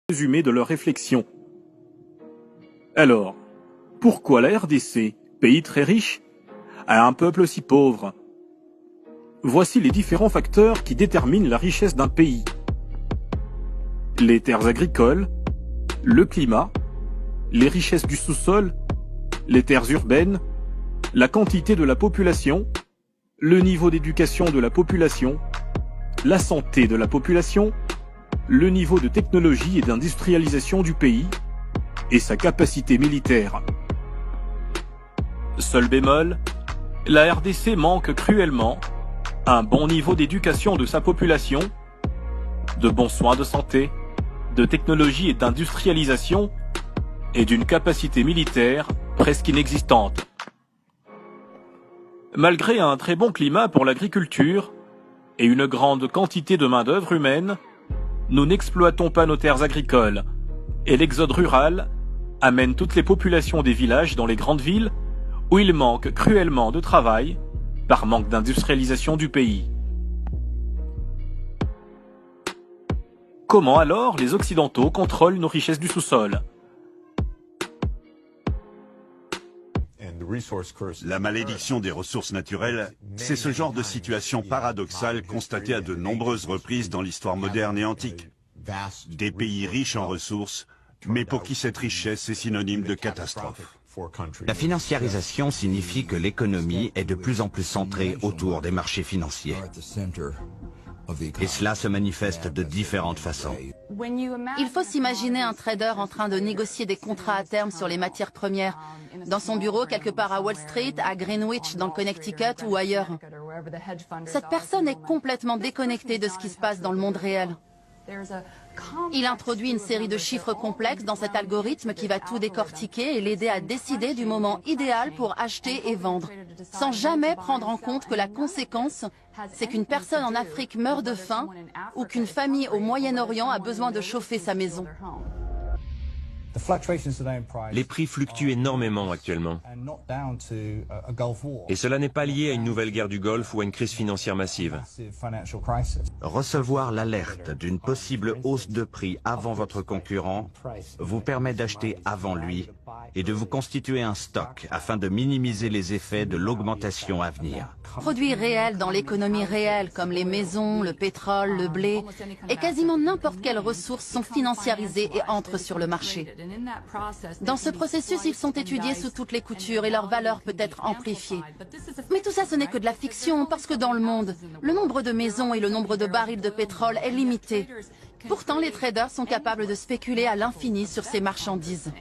résumé de leurs réflexions. Alors, pourquoi la RDC, pays très riche, a un peuple si pauvre? Voici les différents facteurs qui déterminent la richesse d'un pays. Les terres agricoles, le climat, les richesses du sous-sol, les terres urbaines, la quantité de la population, le niveau d'éducation de la population, la santé de la population, le niveau de technologie et d'industrialisation du pays et sa capacité militaire. Seul bémol, la RDC manque cruellement un bon niveau d'éducation de sa population, de bons soins de santé, de technologie et d'industrialisation et d'une capacité militaire presque inexistante. Malgré un très bon climat pour l'agriculture et une grande quantité de main-d'œuvre humaine, nous n'exploitons pas nos terres agricoles et l'exode rural amène toutes les populations des villages dans les grandes villes où il manque cruellement de travail par manque d'industrialisation du pays. Comment alors les Occidentaux contrôlent nos richesses du sous-sol? La malédiction des ressources naturelles, c'est ce genre de situation paradoxale constatée à de nombreuses reprises dans l'histoire moderne et antique. Des pays riches en ressources, mais pour qui cette richesse est synonyme de catastrophe. La financiarisation signifie que l'économie est de plus en plus centrée autour des marchés financiers. Et cela se manifeste de différentes façons. Il faut s'imaginer un trader en train de négocier des contrats à terme sur les matières premières, dans son bureau quelque part à Wall Street, à Greenwich, dans le Connecticut ou ailleurs. Cette personne est complètement déconnectée de ce qui se passe dans le monde réel. Il introduit une série de chiffres complexes dans cet algorithme qui va tout décortiquer et l'aider à décider du moment idéal pour acheter et vendre, sans jamais prendre en compte que la conséquence, c'est qu'une personne en Afrique meurt de faim ou qu'une famille au Moyen-Orient a besoin de chauffer sa maison. Les prix fluctuent énormément actuellement. Et cela n'est pas lié à une nouvelle guerre du Golfe ou à une crise financière massive. Recevoir l'alerte d'une possible hausse de prix avant votre concurrent vous permet d'acheter avant lui et de vous constituer un stock afin de minimiser les effets de l'augmentation à venir. Produits réels dans l'économie réelle, comme les maisons, le pétrole, le blé, et quasiment n'importe quelles ressources sont financiarisées et entrent sur le marché. Dans ce processus, ils sont étudiés sous toutes les coutures et leur valeur peut être amplifiée. Mais tout ça, ce n'est que de la fiction, parce que dans le monde, le nombre de maisons et le nombre de barils de pétrole est limité. Pourtant, les traders sont capables de spéculer à l'infini sur ces marchandises.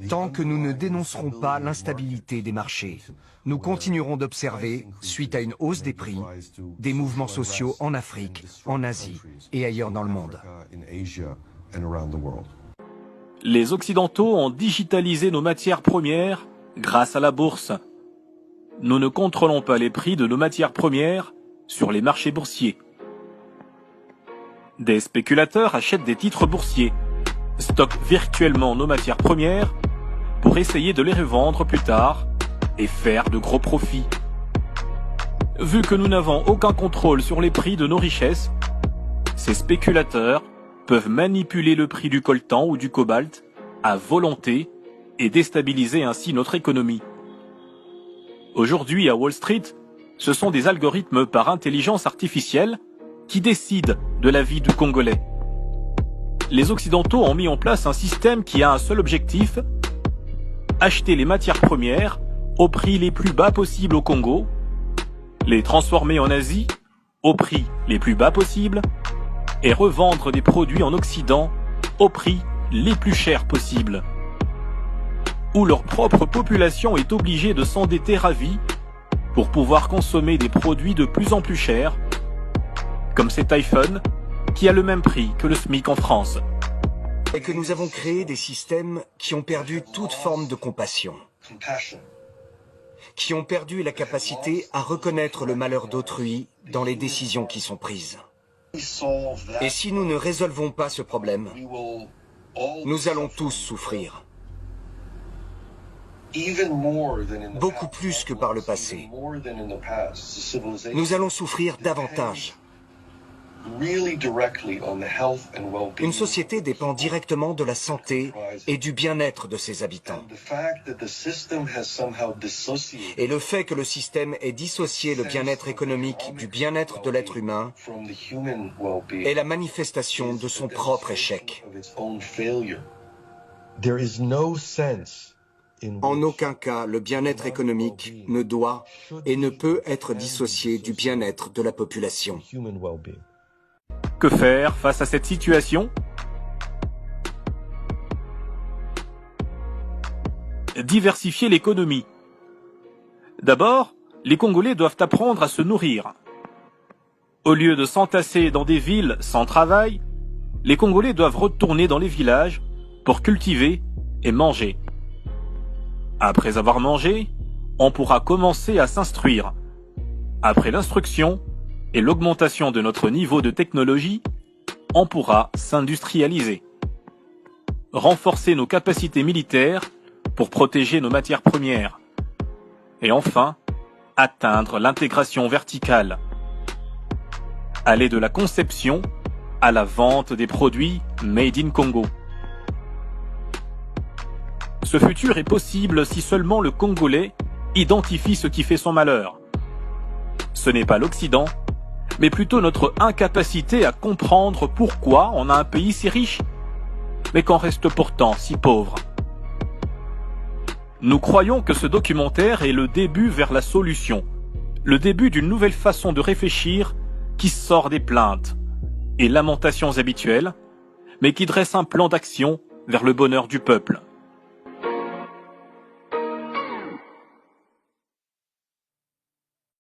Tant que nous ne dénoncerons pas l'instabilité des marchés, nous continuerons d'observer, suite à une hausse des prix, des mouvements sociaux en Afrique, en Asie et ailleurs dans le monde. Les Occidentaux ont digitalisé nos matières premières grâce à la bourse. Nous ne contrôlons pas les prix de nos matières premières sur les marchés boursiers. Des spéculateurs achètent des titres boursiers, stockent virtuellement nos matières premières pour essayer de les revendre plus tard et faire de gros profits. Vu que nous n'avons aucun contrôle sur les prix de nos richesses, ces spéculateurs peuvent manipuler le prix du coltan ou du cobalt à volonté et déstabiliser ainsi notre économie. Aujourd'hui, à Wall Street, ce sont des algorithmes par intelligence artificielle qui décident de la vie du Congolais. Les Occidentaux ont mis en place un système qui a un seul objectif: acheter les matières premières au prix les plus bas possible au Congo, les transformer en Asie au prix les plus bas possible et revendre des produits en Occident au prix les plus chers possibles. Où leur propre population est obligée de s'endetter à vie pour pouvoir consommer des produits de plus en plus chers, comme cet iPhone qui a le même prix que le SMIC en France. Et que nous avons créé des systèmes qui ont perdu toute forme de compassion, qui ont perdu la capacité à reconnaître le malheur d'autrui dans les décisions qui sont prises. Et si nous ne résolvons pas ce problème, nous allons tous souffrir. Beaucoup plus que par le passé. Nous allons souffrir davantage. Une société dépend directement de la santé et du bien-être de ses habitants. Et le fait que le système ait dissocié le bien-être économique du bien-être de l'être humain est la manifestation de son propre échec. En aucun cas, le bien-être économique ne doit et ne peut être dissocié du bien-être de la population. Que faire face à cette situation? Diversifier l'économie. D'abord, les Congolais doivent apprendre à se nourrir. Au lieu de s'entasser dans des villes sans travail, les Congolais doivent retourner dans les villages pour cultiver et manger. Après avoir mangé, on pourra commencer à s'instruire. Après l'instruction et l'augmentation de notre niveau de technologie, on pourra s'industrialiser. Renforcer nos capacités militaires pour protéger nos matières premières. Et enfin, atteindre l'intégration verticale. Aller de la conception à la vente des produits Made in Congo. Ce futur est possible si seulement le Congolais identifie ce qui fait son malheur. Ce n'est pas l'Occident, mais plutôt notre incapacité à comprendre pourquoi on a un pays si riche, mais qu'on reste pourtant si pauvre. Nous croyons que ce documentaire est le début vers la solution, le début d'une nouvelle façon de réfléchir qui sort des plaintes et lamentations habituelles, mais qui dresse un plan d'action vers le bonheur du peuple.